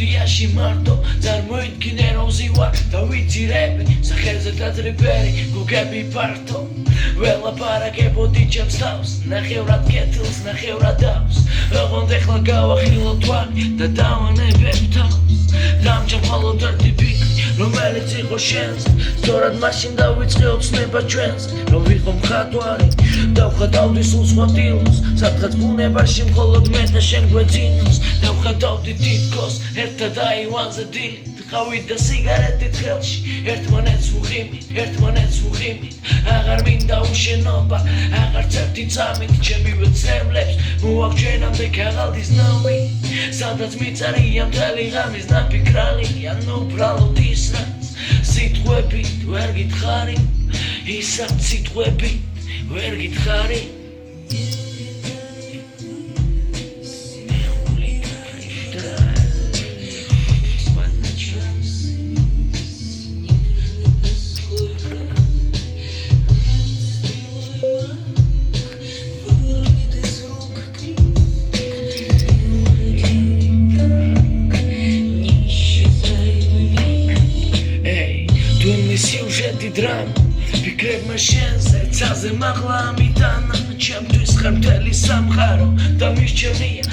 სტუდიაში მარტო წარმოიდგინე რომ ზივარ და ვიცირები სახელზე დაძრებერი გოგები ფართო ველაპარაკებოდი ჩემს თავს ნახევრად კეთილს ნახევრად დავს ოღონდ ეხლა გავახილო თვალი და დავანებებ თავს დამჭამ მხოლოდ ერთი ფიქრი რომელიც იყო შენზე სწორად მაშინ დავიწყე ოცნება ჩვენზე რომ ვიყო მხატვარი დავხატავდი სულ სხვა დილოს სადღაც ბუნებაში მხოლოდ მე და შენ გვეძინოს დავხატავდი თითქოს ერთად აივანზე დილით ყავით და სიგარეტით ხელში ერთმანეთს ვუღიმით აღარ მინდა უშენობა აღარც ერთი წამით ჩემი ვეცემლებს მოაქვს ჩვენამდე ქაღალდის ნომი სადაც მიწარია მთელი ღამის დაფიქრალი ან უბრალოდ ის რაც სიტყვებით ვერ გითხარი ისაც სიტყვებით ვერ გითხარი სიუჟეტი დრამა ფიქრებმა შენზე ცაზე მაღლა ამიტანა ჩემთვის ხარ მთელი სამყარო და მის ჩემია